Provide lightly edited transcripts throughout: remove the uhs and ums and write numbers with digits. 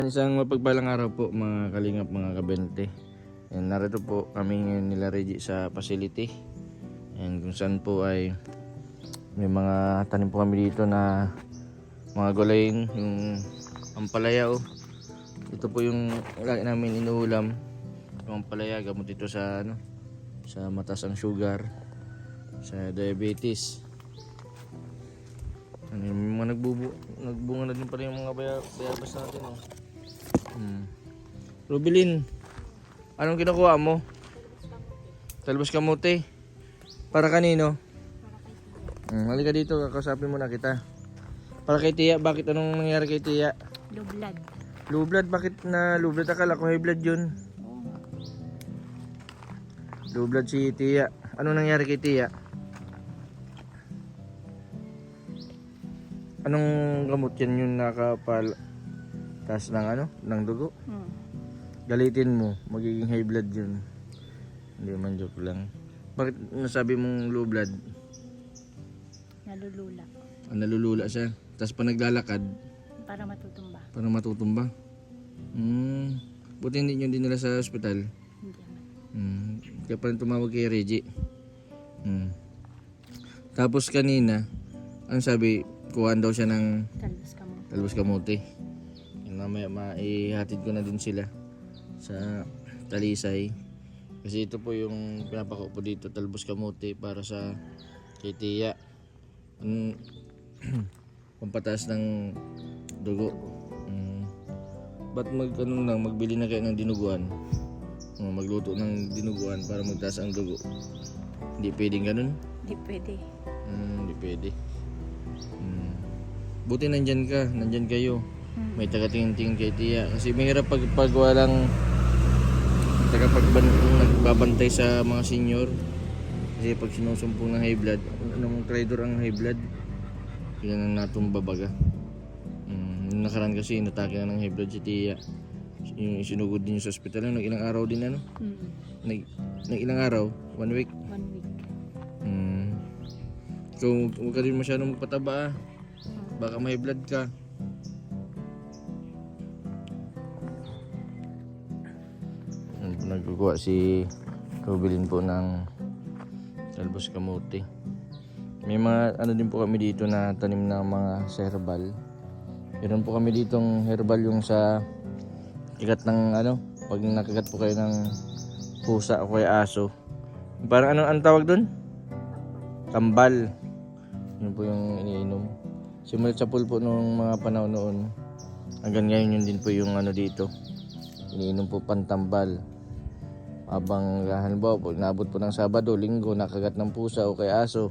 Isang mapagpalang araw po mga kalingap, mga kabente. And narito po kami ngayon nila Reggie sa facility. And kung saan po ay may mga tanim po kami dito na mga gulayin, yung ampalaya. Ito po yung lagi namin inuulam. Yung ampalaya, gamot ito sa sa mataas ang sugar, sa diabetes. Ano, yung mga nagbunga na din pa rin yung mga bayabas natin. Rubilin, anong kinukuha mo? Talbos kamote. Para kanino? Halika dito, kakausapin muna kita. Para kay Tia, bakit anong nangyari kay Tia? Low blood. Low blood, bakit na low blood? Akala ko high blood yun. Low blood si Tia. Anong nangyari kay Tia? Anong gamot yan yung taas ng ng dugo? Galitin mo, magiging high blood yun. Hindi man, joke lang. Bakit nasabi mong low blood? Nalulula. Nalulula siya. Tapos pa naglalakad, Para matutumba. para matutumba. Buti hindi nyo dinala sa ospital. Hindi naman. Kaya pa rin tumawag kay Reggie. Tapos kanina, ang sabi, kuhaan daw siya ng Talbos ka mo. talbos kamote. Mamaya maihatid ko na din sila sa Talisay. Kasi ito po yung pinapako po dito, talbos kamote para sa kay Tia. Pampataas ng dugo. Ba't magbili na kayo ng dinuguan? Magluto ng dinuguan para magtaas ang dugo. Hindi pwedeng ganun? Hindi pwede. Hindi pwede. Buti nandyan kayo. May taga-tingin kay Tia. Kasi mahirap pag walang nagbabantay sa mga senior. Kasi pag sinusumpong ng high blood, anong traitor ang high blood? Yan ang natumba baga. Nakaraan kasi inatake na ng high blood si Tia. Yung sinugod din sa ospital. Nag ilang araw din Nag ilang araw? 1 week? 1 week. So huwag ka rin masyadong magpataba. Baka may blood ka. Nagkukuha si Rubilin po ng talbos kamote. May mga din po kami dito na tanim ng mga herbal. Meron po kami ditong herbal yung sa kagat ng pag nakagat po kayo ng pusa o kaya aso. Parang ang tawag doon? Tambal. Yun po yung iniinom. Simulat sa pulpo nung mga panahon noon. Hanggang ngayon yun din po yung dito. Iniinom po pantambal. Habang halimbawa po, naabot po ng Sabado, Linggo, nakagat ng pusa o kay aso.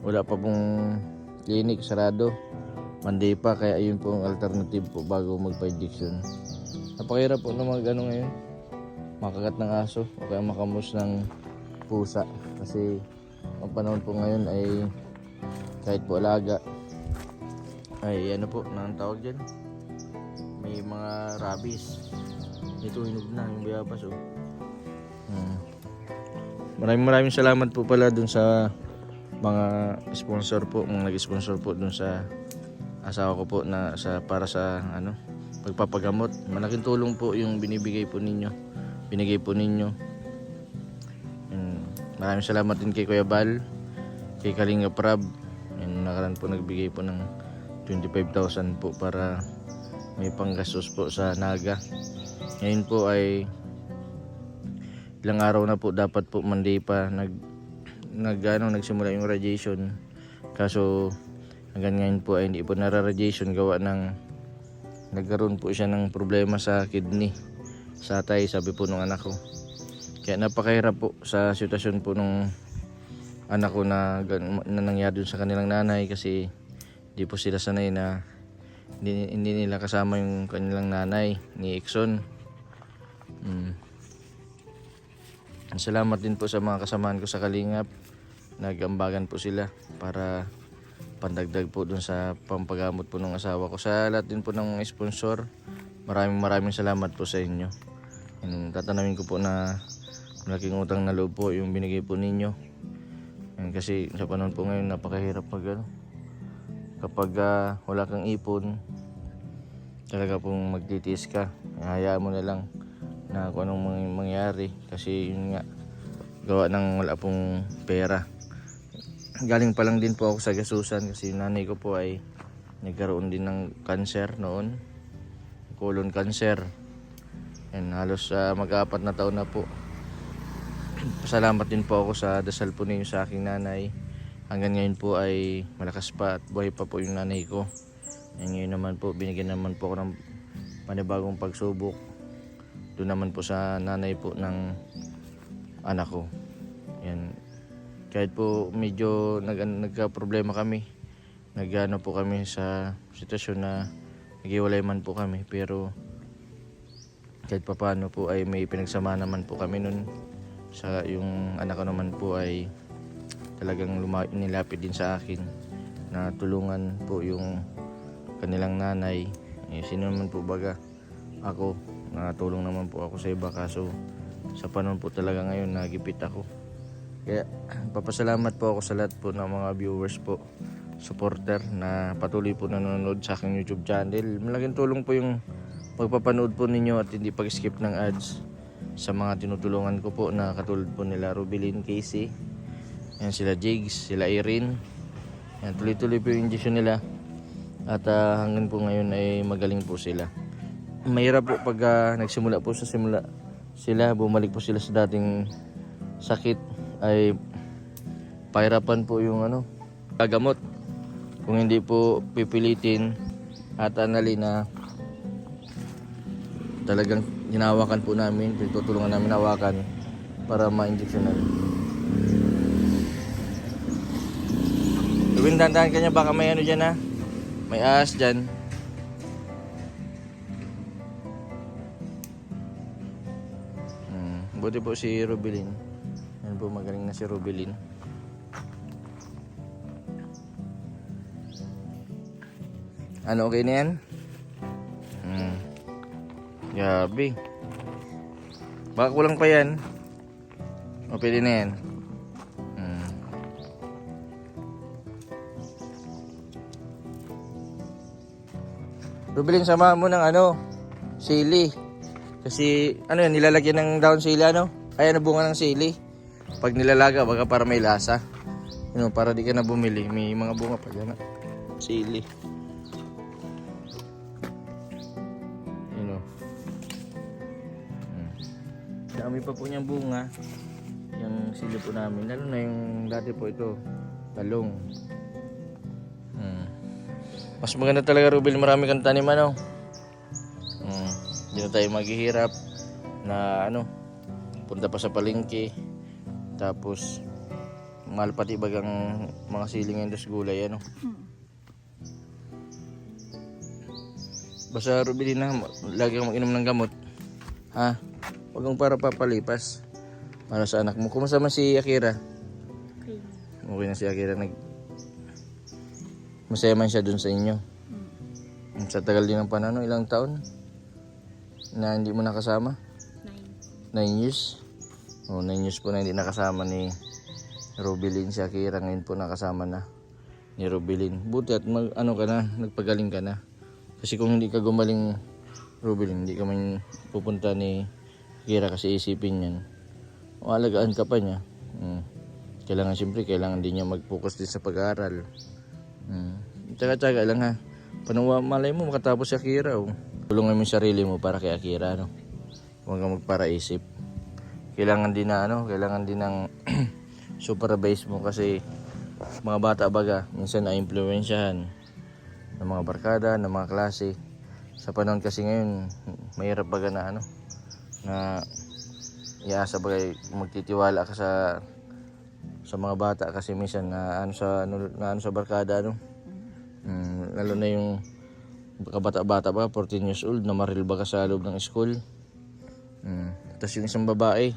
Wala pa pong clinic, sarado. Monday pa, kaya ayun po ang alternative po bago magpa-injection. Napakahirap po na ngayon. Makagat ng aso o kaya makamos ng pusa. Kasi ang panahon po ngayon ay kahit po alaga ay po, nang tawag dyan, may mga rabies. Ito hinog na yung bayabas. Maraming salamat po pala dun sa mga sponsor po, mga nag-sponsor po dun sa asawa ko po na para sa pagpapagamot. Malaking tulong po yung binigay po ninyo. Maraming salamat din kay Kuya Bal, kay Kalinga Prab. Nakaraan po nagbigay po ng 25,000 po para may panggastos po sa Naga. Ngayon po ay ilang araw na po, dapat po Monday pa nagsimula yung radiation. Kaso hanggang ngayon po ay hindi po nara-radiation gawa ng nagkaroon po siya ng problema sa kidney, sa atay, sabi po nung anak ko. Kaya napakahirap po sa sitwasyon po nung anak ko na nangyari sa kanilang nanay, kasi hindi po sila sanay na hindi nila kasama yung kanilang nanay ni Ikson. Salamat din po sa mga kasamahan ko sa Kalingap. Nagambagan po sila para pandagdag po dun sa pampagamot po ng asawa ko. Sa lahat din po ng sponsor, maraming salamat po sa inyo. Tatanawin ko po na malaking utang na loob po yung binigay po ninyo. Kasi sa panahon po ngayon napakahirap kapag wala kang ipon, talaga pong magtitiis ka. Hayaan mo na lang na kung anong mangyari. Kasi yun nga, gawa ng wala pong pera. Galing pa lang din po ako sa gasusan kasi yung nanay ko po ay nagkaroon din ng cancer noon. Colon cancer. And halos mag-4 na taon na po. Pasalamat din po ako sa dasal po ninyo sa aking nanay. Hanggang ngayon po ay malakas pa at buhay pa po yung nanay ko. And ngayon naman po, binigyan naman po ako ng panibagong pagsubok. Doon naman po sa nanay po ng anak ko. Yan. Kahit po medyo nagka-problema kami. Nagano po kami sa sitwasyon na naghiwalay man po kami. Pero kahit papaano po ay may pinagsama naman po kami nun. Sa yung anak ko naman po ay talagang nilapit din sa akin na tulungan po yung kanilang nanay. Sino naman po baga ako, natulong naman po ako sa iba, kaso sa panahon po talaga ngayon nagipit ako. Kaya papasalamat po ako sa lahat po ng mga viewers po, supporter na patuloy po nanonood sa aking YouTube channel. Malaking tulong po yung pagpapanood po ninyo at hindi pag-skip ng ads sa mga tinutulungan ko po na katulad po nila Rubilin, Casey, yan sila Jigs, sila Irene. Yan, tuloy-tuloy po yung injection nila. At hanggang po ngayon ay magaling po sila. Mahirap po pag nagsimula po sila, bumalik po sila sa dating sakit, ay pahirapan po yung gagamot. Kung hindi po pipilitin at analin na talagang hinawakan po namin, tutulungan namin hawakan para ma-injectionan. Gawin dandahan ka niya, baka may dyan ha. May ahas dyan. Buti po si Rubilin. Yan po, magaling na si Rubilin. Ano, okay na yan? Yabi. Baka kulang pa yan. O, pwede na yan. Rubilin, sama mo ng sili. Kasi yan, nilalagyan ng daon sili Ayan, bunga ng sili. Pag nilalaga, baka para may lasa. Para di ka na bumili. May mga bunga pa dyan. Sili. Dami pa po niyang bunga. Yung sili po namin. Lalo na yung dati po ito. Talong. Mas maganda talaga, Rubil, marami kang tanim Hindi na tayo maghihirap na punta pa sa palengke. Tapos mahal pati bagang mga siling ngayon sa gulay Basta, Rubil, lagi kang mag-inom ng gamot. Ha? Huwag kang para papalipas. Para sa anak mo. Kumusta man si Akira? Okay na si Akira. Masaya man siya dun sa inyo. Sa tagal din ng panahon, ilang taon na hindi mo nakasama? 9 years. 9 years po na hindi nakasama ni Rubilin si Akira. Ngayon po nakasama na ni Rubilin. Buti at nagpagaling ka na. Kasi kung hindi ka gumaling, Rubilin, hindi ka man pupunta ni Akira kasi isipin yan. Alagaan ka pa niya. Kailangan din niya mag-focus din sa pag-aaral. Tsaga-tsaga lang ha. Malay mo makatapos si Akira. Tulungan mo yung sarili mo para kay Akira. Huwag kang magparaisip. Kailangan din ng supervise mo kasi mga bata baga minsan na-impluwensyahan ng mga barkada, ng mga klase. Sa panahon kasi ngayon, mahirap baga na iasa bagay magtitiwala ka sa mga bata kasi minsan na sa barkada lalo na yung kabata-bata ba 14 years old na maril ba ka sa loob ng school. Tapos yung isang babae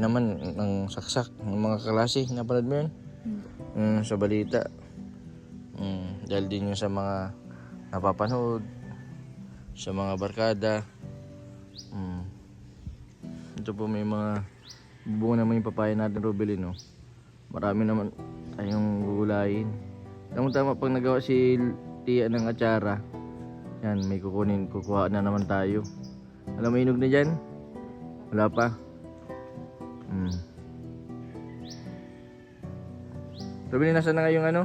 naman ng saksak ng mga klase, napanood mo yun? Sa balita. Dahil din yun sa mga napapanood sa mga barkada. Ito po may mga bunga naman yung papaya natin, Rubilin. Marami naman tayong gugulayin. Tama pag nagawa si Tia ng atsara, Yan, may kukuha na naman tayo. Alam mo inog na dyan? Wala pa. Sabi nasa na nga yung ano?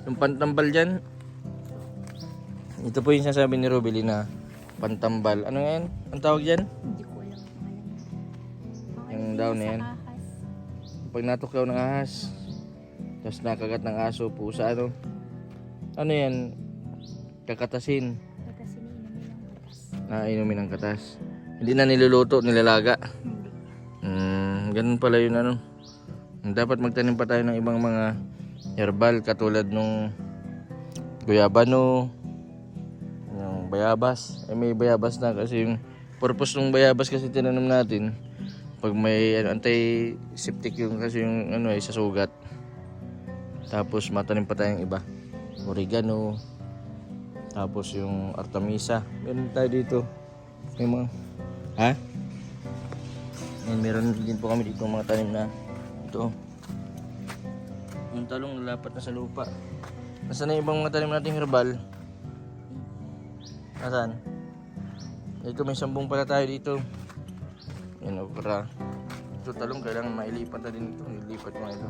Yung pantambal dyan. Ito po yung sasabi ni Robely na pantambal. Ano yan? Ang tawag dyan? Hindi ko alam kung alam. Yung daon na yan. Ahas. Pag natuklaw ng ahas, tapos nakagat ng aso, pusa, ano? Ano yan? Kakatasin. Katas iniinumin ng katas. Inumin ng katas. Hindi na niluluto, nilalaga. Hindi. Ganun pala yun ano. Dapat magtanim pa tayo ng ibang mga herbal katulad nung guyabano, yung bayabas. May bayabas na kasi yung purpose ng bayabas kasi tinanim natin. Pag may anti-septic yung kasi yung sa sugat. Tapos matanim pa tayong iba. Oregano. Tapos yung artemisa. Meron tayo dito. May mga meron din po kami dito mga tanim na ito. Yung talong lalapat na sa lupa. Nasaan na yung ibang mga tanim nating herbal? Nasaan? Ito may sambong pala tayo dito. Yan okra. Ito talong kailangan mailipat na din ito. Ilipat mo ito.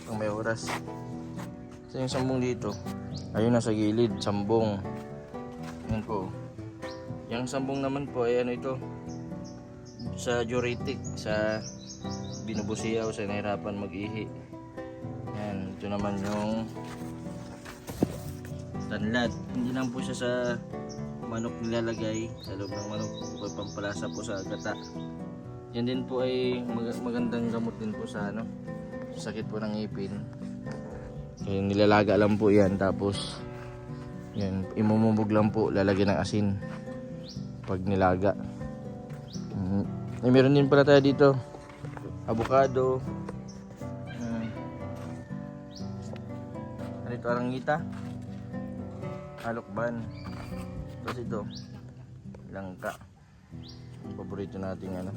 Pag may oras. So yung sambong dito. Ayun nasa gilid. Sambong. Yan po. Yung sambong naman po ay ito. Sa diuretic. Sa binubusiyaw. Sa nahirapan mag-ihi. Yan. Ito naman yung tanlad. Hindi lang po siya sa manok nilalagay. Sa loob ng manok. Pampalasa po sa gata. Yan din po ay magandang gamot din po sa sa sakit po ng ngipin. Kaya nilalaga lang po yan. Tapos yan, imumubog lang po, lalagyan ng asin pag nilaga. Meron din pala tayo dito avocado. Ano ito, arangita, alokban. Tapos ito langka, ang paborito nating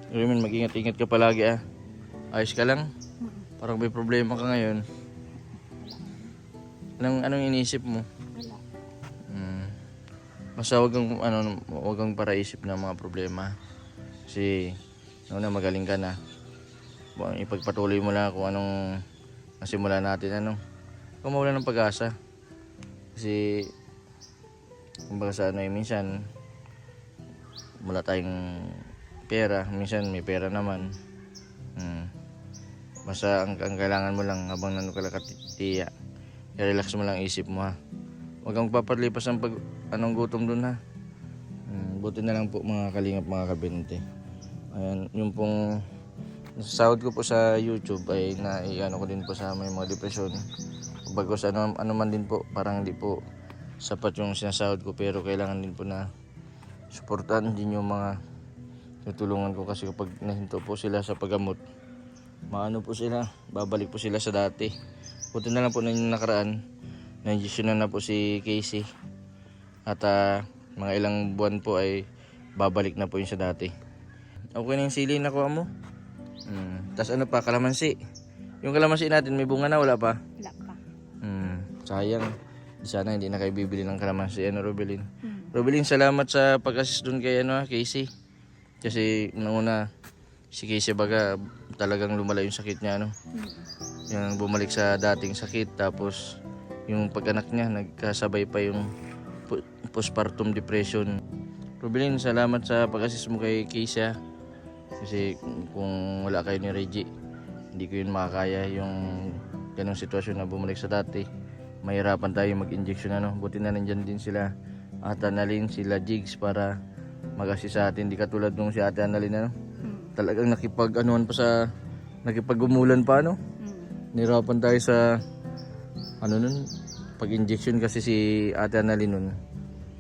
Raymond, mag-ingat-ingat ka palagi Ayos ka lang? Parang may problema ka ngayon. Anong iniisip mo? Wala. Basta wag kang paraisip ng mga problema. Kasi magaling ka na. Ipagpatuloy mo lang kung anong nasimula natin Kung mawala ng pag-asa. Kasi kumbaga sa minsan wala tayong pera, minsan may pera naman. Basta ang kailangan mo lang habang kalakatiya, i-relax mo lang isip mo Huwag kang papalipas ng gutom dun Buti na lang po mga kalingap, mga kabente. Ayan, yung pong nasasahod ko po sa YouTube ay ko din po sa may mga depresyon. Bagos ano man din po, parang hindi po sapat yung sinasahod ko, pero kailangan din po na suportahan din yung mga tutulungan ko kasi kapag nahinto po sila sa paggamot, po sila, babalik po sila sa dati. Buti na lang po na yung nakaraan, na-injectionan na po si Casey. At mga ilang buwan po ay babalik na po yung sa dati. Okay na yung sili na kuha mo? Tapos kalamansi. Yung kalamansi natin may bunga na, wala pa? Wala pa. Sayang. Sana hindi na kayo bibili ng kalamansi. Robelyn? Robelyn, salamat sa pag-assist dun kay Casey. Kasi una si Casey baga talagang lumala yung sakit niya Yung bumalik sa dating sakit, tapos yung pag-anak niya nagkasabay pa yung postpartum depression. Robelyn, salamat sa pag-assist mo kay Casey kasi kung wala kayo ni Reggie, hindi ko yun makakaya yung ganong sitwasyon na bumalik sa dati. Mahirapan tayo mag-injection Buti na nandyan din sila Ate Annalyn, sila Jigs para mag-assist sa atin. Di katulad nung si Ate Annalyn talagang nakipag-umulan pa Nirapan tayo sa pag-injection kasi si Ate Annalyn nun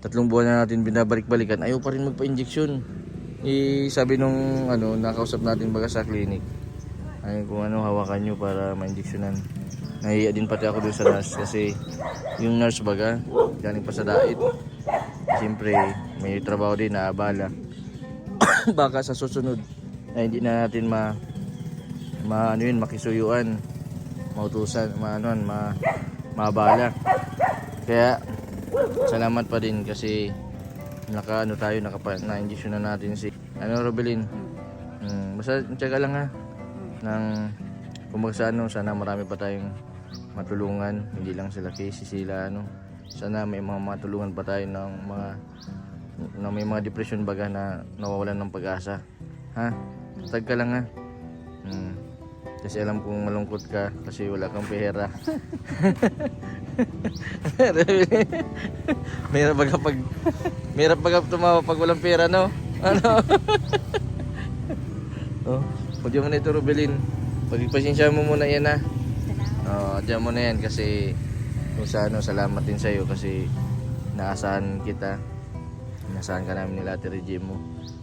3 buwan na natin binabalik-balikan, ayaw pa rin magpa-injection. Sabi nung nakausap natin baga sa clinic, ay kung hawakan nyo para ma-injectionan. Nahiya din pati ako dun sa nurse kasi yung nurse baga galing pa sa dait. Siyempre may trabaho din na abala. Baka sa susunod ay hindi na natin makisuyuan. mautusan, mabala. Kaya salamat pa din kasi na-injection na natin si Robelin. Basta tsaga lang ha. Nang kumbaga sana marami pa tayong matulungan, hindi lang sila Casey, sila sana may mga matulungan pa tayo ng may mga depression baga na nawawalan ng pag-asa. Ha? Tag ka lang ha. Kasi alam kong malungkot ka kasi wala kang pera. Mahirap baga tumawa pag walang pera, no? Ano? Oh, pwede mo na ito, Robelin. Pagpasensya mo muna yan, ha? Salamat. Diyan mo na yan kasi kung sa salamat din sa'yo kasi naasahan kita. Naasahan ka namin nila Ate Reggie mo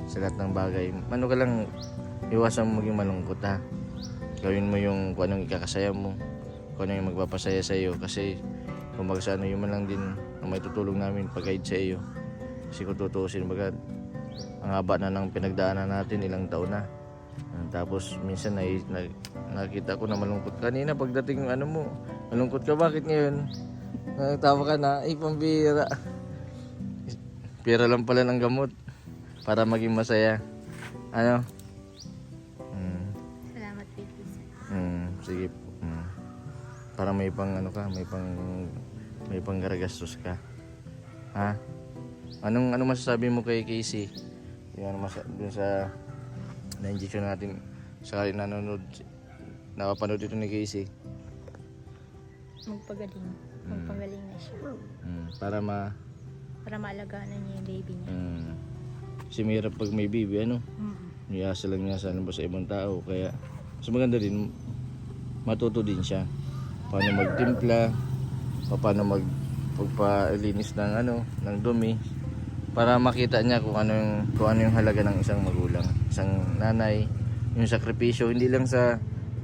sa lahat ng bagay. Ano ka lang, iwasan mo maging malungkot, ha? Gawin mo yung kung anong ikakasaya mo, kung ano yung magpapasaya sa'yo kasi kung yun man lang din ang may tutulong namin pag-guide sa iyo. Kasi kung tutuusin baga ang haba na ng pinagdaanan natin, ilang taon na. Tapos minsan nakita ko na malungkot kanina pagdating mo, malungkot ka, bakit ngayon? Nagtawa ka na, pambira. Pera lang pala ng gamot para maging masaya. Ano? Salamat, baby. Sige. Para may pang may pang garagastos ka. Ha? Anong masasabi mo kay Casey? Yung dun sa na-injection natin sakali napapanood ito ni Casey. Magpagaling na siya. Para Maalagaan na niya yung baby niya. Kasi mahirap pag may baby, niyasa lang niya sa ibang tao, kaya mas maganda din matuto din siya paano magtimpla, paano pagpalinis ng dumi para makita niya kung ano yung halaga ng isang magulang, isang nanay, yung sakripisyo hindi lang sa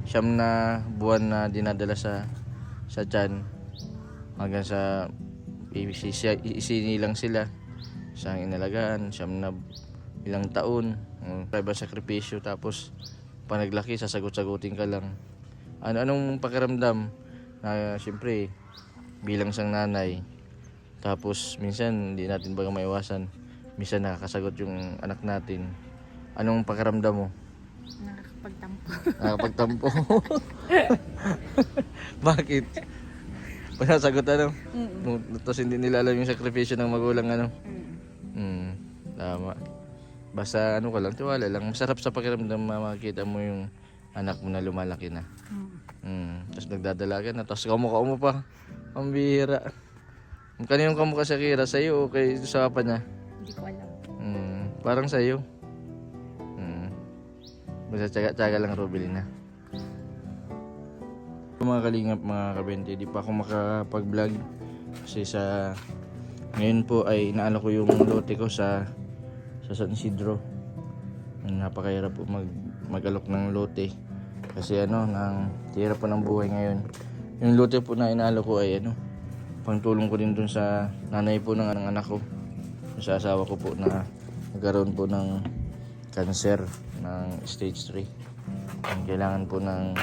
9 na buwan na dinadala sa tiyan hanggang sa isinilang sila sa inalagaan 9 na ilang taon, ibang sakripisyo, tapos panaglaki sasagot-sagutin ka lang. Anong pakiramdam na siyempre bilang isang nanay, tapos minsan hindi natin baga maiwasan, minsan nakakasagot yung anak natin. Anong pakiramdam mo? Nakakapagtampo. Bakit? Pag nasagot tapos hindi nila alam yung sakripisyo ng magulang tama. Basta ka lang, tiwala lang. Masarap sa pakiramdam makikita mo yung anak mo na lumalaki na. Tapos nagdadala ka na, tapos kamukha mo pa. Ang bihira. Kanino kamukha sa Kira? Sa'yo o sa papa niya? Hindi ko alam. Parang sa'yo. Basta tsaga lang, Robelin, ha? Mga kalingap, mga kabente, di pa ako makapag-vlog kasi ngayon po ay inaano ko yung lote ko sa San Isidro. Napakahirap po mag-alok ng lote kasi hirap po ng buhay ngayon. Yung lote po na inaalo ko ay pangtulong ko din dun sa nanay po ng anak ko, sa asawa ko po na nagkaroon po ng cancer ng stage 3. Kailangan po ng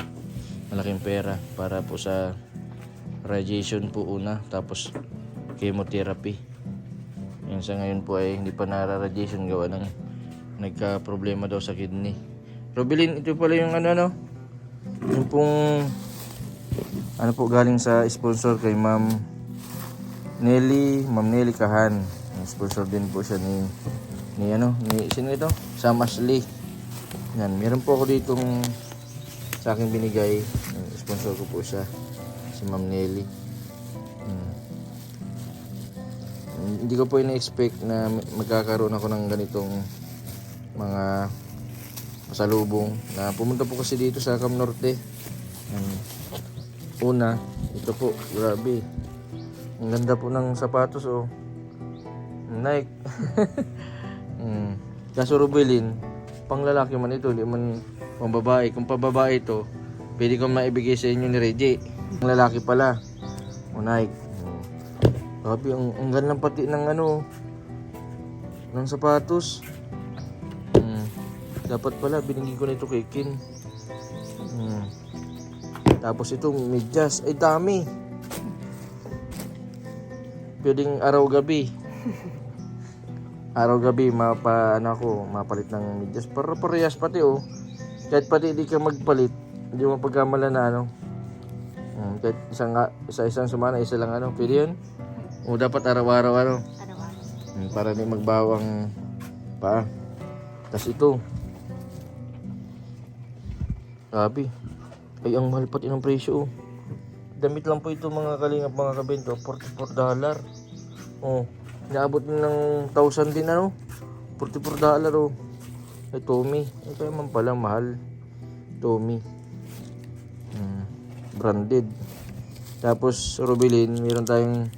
malaking pera para po sa radiation po una, tapos chemotherapy. Yan sa ngayon po ay hindi pa nara-radiation gawa ng nagka-problema daw sa kidney. Robelin, ito pala yung yung pong po galing sa sponsor kay Ma'am Nelly Kahan. Sponsor din po siya ni sino ito? Sam Ashley. Yan, meron po ako ditong sa akin binigay. Sponsor ko po siya, si Ma'am Nelly. Hindi ko po ina-expect na magkakaroon ako ng ganitong mga pasalubong. Na pumunta po kasi dito sa Cam Norte. Una, ito po, grabe. Ang ganda po ng sapatos, Nike. Kaso Robelin, pang lalaki man ito, hindi man pang babae. Kung pa babae ito, pwede kong maibigay sa inyo ni Reggie. Ang lalaki pala, Nike. Grabe, ang ganda pati ng ng sapatos. Dapat pala binigyan ko na ito kay Kin. Tapos ito, medyas. Ay, dami. Pwedeng araw-gabi. Araw-gabi, mapalit ng medyas. Parehas pati, oh. Kahit pati hindi ka magpalit, hindi mo pagkamala na, ano. Kahit isa-isang sumana, isa lang, ano. Pwede yun? O dapat araw-araw, ano. Araw-araw. Para di magbawang paa. Tapos ito. Grabe. Ay, ang mahal pati ng presyo, oh. Damit lang po ito, mga kalingap, mga kabento. $44. Oh, naabot din ng 1,000 din, ano. $44, oh. Ay, Tommy. Ay, kaya man pala mahal. Tommy. Branded. Tapos, Rubelin, meron tayong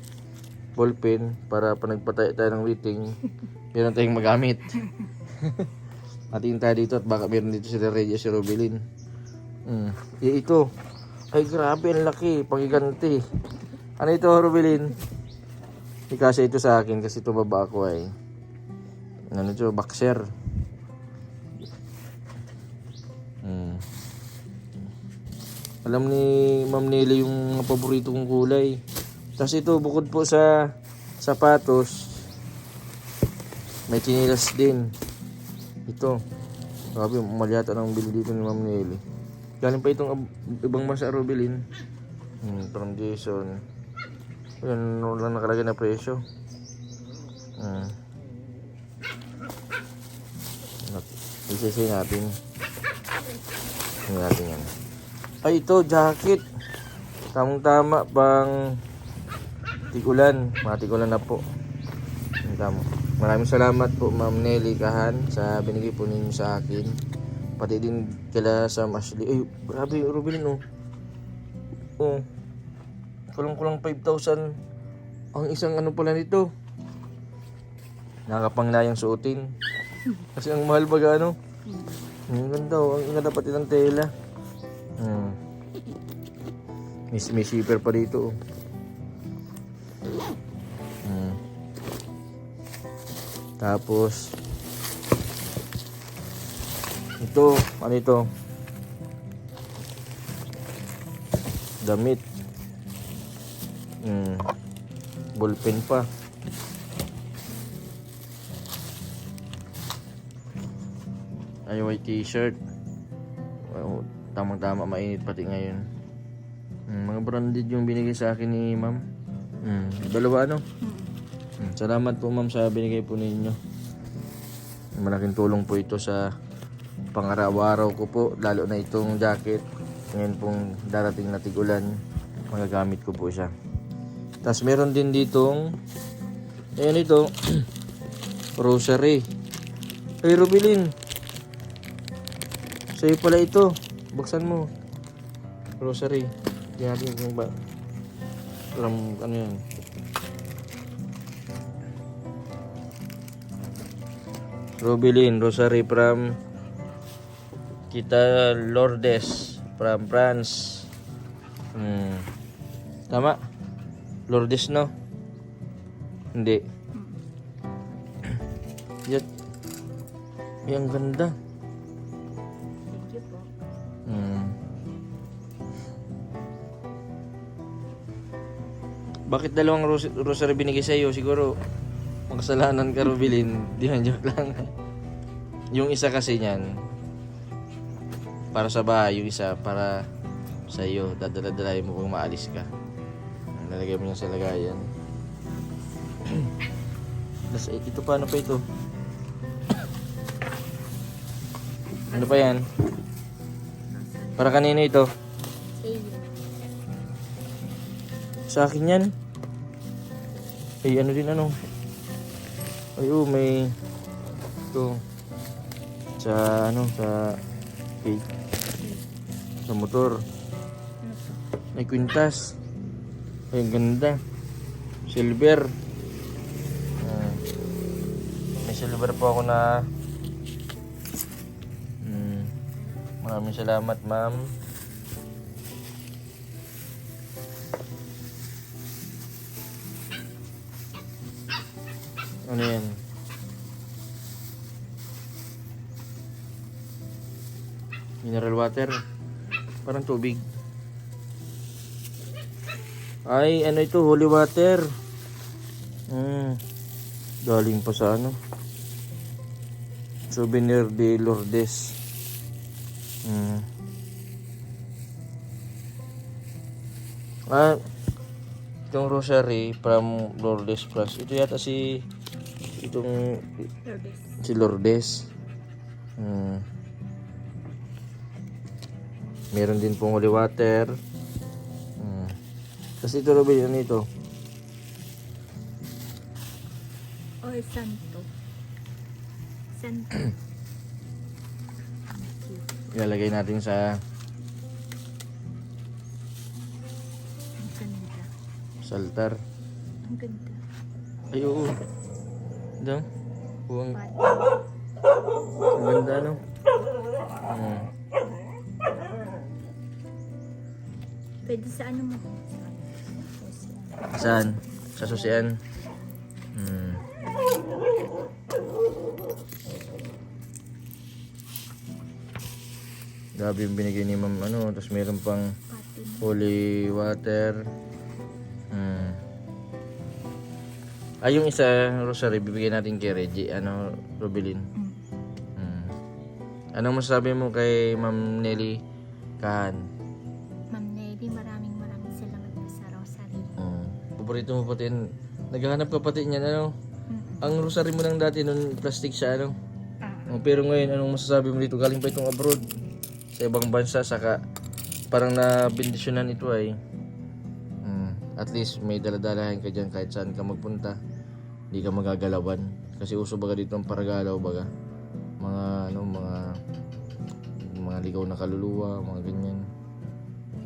ballpen para pa nagpatay tayo ng waiting. Meron tayong magamit. Atin tayo dito at baka meron dito si Regia, si Rubelin. Ito. Ay, grabe, ang laki. Pangiganti. Ano ito, Rubelin? Ikasya ito sa akin kasi tumaba ako ay. Ano ito, boxer. Alam ni Ma'am Nelly yung paborito kong kulay. Tapos ito, bukod po sa sapatos, may chinilas din. Ito. Grabe, malyata nang bili dito ni Ma'am Nelly. Galing pa itong ibang masa, Rubelin. From Jason. Ayan, wala nakalagay na presyo. Isisay natin. Tingnan natin yan. Ay, ito, jacket. Tamang-tama pang tigulan. Mga tigulan na po. Tama. Maraming salamat po, Ma'am Nelly Kahan, sa binigay po ninyo sa akin. Pati din kila Sam Ashley. Ay, grabe, Rubelin, oh. Oh. Kulang-kulang 5,000. Ang isang ano pala nito. Nakakapanglayang suotin. Kasi ang mahal baga, ano. Ang ganda, oh. Ang ganda pati ng tela. May zipper pa dito, oh. Tapos ito, ano ito? Damit. Ballpen pa. Ay, white t-shirt. Oh, tamang-tama, mainit pati ngayon. Mga branded yung binigay sa akin ni Ma'am. Dalawa, ano? Salamat po, Ma'am, sa binigay po ninyo. Malaking tulong po ito sa pang-araw-araw ko po, lalo na itong jacket. Ngayon pong darating na tigulan, magagamit ko po siya. Tapos meron din ditong, ayan ito, rosary. Ay, Rubelin, sa'yo pala ito. Buksan mo. Rosary. Tingnan natin kung ba. Ano yan. Rubelin, rosary from Kita Lourdes from France. Tama? Lourdes, no? Hindi. Yan. Ay, ang ganda. Thank you po. Bakit dalawang rosary binigay sa'yo? Siguro makasalanan ka, Rubelin. Di man, joke lang. Yung isa kasi niyan para sa bahay, yung isa para sa iyo. Dadala-dalay mo kung maalis ka. Lalagay mo yan sa lagayan. Ito pa, ano pa ito? Ano pa yan? Para kanino ito? Sa akin yan. Ay, ano din, ano? Ay, may ito sa cake, sa motor. May kwintas. Ay, ang ganda. Silver. May silver po ako na. Maraming salamat, Ma'am. Ano yan? Mineral water. Parang tubig. Ay, ano ito? Holy water. Galing pa sa ano? Souvenir de Lourdes. Itong rosary from Lourdes Plus. Ito yata itong Lourdes. si Lourdes. Meron din pong holy water. Kasi ito Robin, ano ito? O, santo. Santo. Ilalagay natin sa Ang ganda. altar. Ang ganda. Ay, oo. Ito. Ang Pati. ganda, no? Pwede sa ano mo? Saan? Sa susian. Grabe yung binigay ni ma'am, ano. Tapos meron pang Pati. holy water. Ay, yung isa, rosary, bibigyan natin kay Reggie. Ano, Robilin? Anong masasabi mo kay Ma'am Nelly Kahan? Ma'am Nelly, maraming salamat po sa rosary. Paborito mo pati yun. Naghahanap ka pati niyan, ano? Ang rosary mo lang dati nun, plastic siya, ano? Pero ngayon, anong masasabi mo dito? Galing pa itong abroad. Sa ibang bansa, saka parang nabindisyonan ito ay. At least may daladalahan ka dyan kahit saan ka magpunta. Hindi ka magagalawan. Kasi uso baga dito ang paragalaw baga. Mga ligaw na kaluluwa, mga ganyan.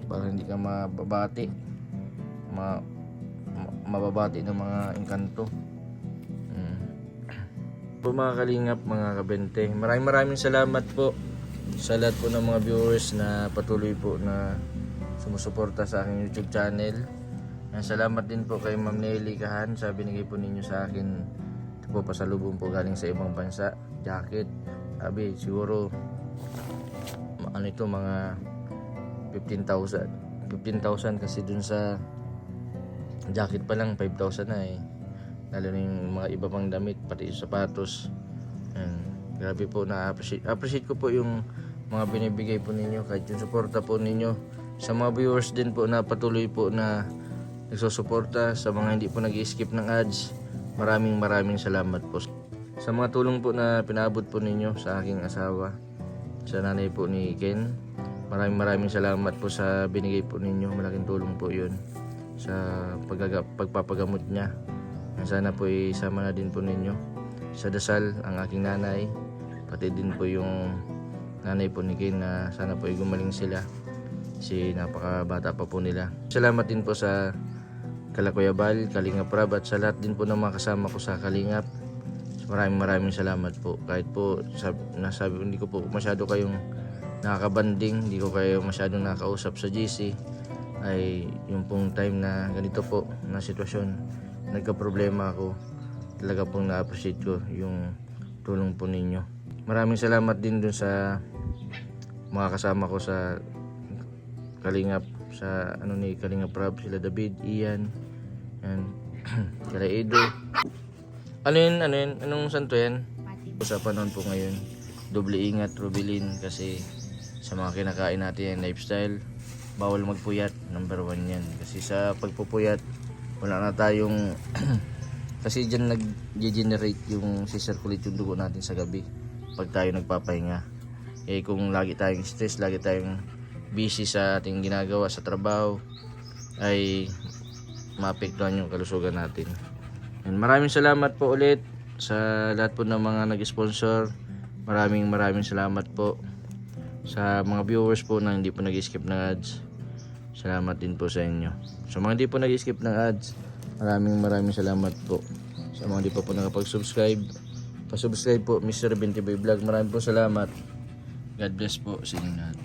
Para hindi ka mababati. Mababati ng mga engkanto. Po mga kalingap, mga kabente. Maraming salamat po sa lahat po ng mga viewers na patuloy po na sumusuporta sa aking YouTube channel. Salamat din po kay Ma'am Nelly Kahan sa binigay po ninyo sa akin. Ito po pasalubong po galing sa ibang bansa. Jacket. Sabi siguro ano ito, mga 15,000. 15,000 kasi dun sa jacket pa lang 5,000 na eh. Lalo na yung mga iba pang damit, pati yung sapatos. Grabe po, na-appreciate ko po yung mga binibigay po ninyo, kahit yung suporta po ninyo. Sa mga viewers din po na patuloy po na nagsusuporta, sa mga hindi po nag-skip ng ads, maraming salamat po. Sa mga tulong po na pinaabot po ninyo sa aking asawa, sa nanay po ni Ken, maraming salamat po sa binigay po ninyo. Malaking tulong po yun sa pagpapagamot niya. Sana po isama na din po ninyo sa dasal ang aking nanay, pati din po yung nanay po ni Ken, na sana po gumaling sila kasi napakabata pa po nila. Salamat din po sa Kalakuyabal, Kalingap Rab, at sa lahat din po ng mga kasama ko sa Kalingap. Maraming salamat po. Kahit po nasabi ko, hindi ko po masyado kayong nakakabanding, hindi ko kayo masyadong nakausap sa GC, ay yung pong time na ganito po na sitwasyon, nagka-problema ako, talaga pong na-appreciate ko yung tulong po ninyo. Maraming salamat din dun sa mga kasama ko sa Kalingap, sa ni Kalingap Rab, sila David, Ian, and sila Edo. Anong santo yan? Pati. Sa panahon po ngayon, doble ingat, Robilin, kasi sa mga kinakain natin yung lifestyle, bawal magpuyat, number 1 yan. Kasi sa pagpupuyat, wala na tayong kasi dyan nag-generate yung circulate yung dugo natin sa gabi pag tayo nagpapahinga. Kung lagi tayong stress, lagi tayong busy sa ating ginagawa sa trabaho, ay maapektuhan yung kalusugan natin. And maraming salamat po ulit sa lahat po ng mga nag-sponsor. Maraming salamat po sa mga viewers po na hindi po nag-skip ng ads. Salamat din po sa inyo. Sa mga hindi po nag-skip ng ads, maraming salamat po. Sa mga hindi pa po nakapag-subscribe, pa-subscribe po, Mr. 20 Vlog. Maraming po salamat. God bless po sa inyo lahat.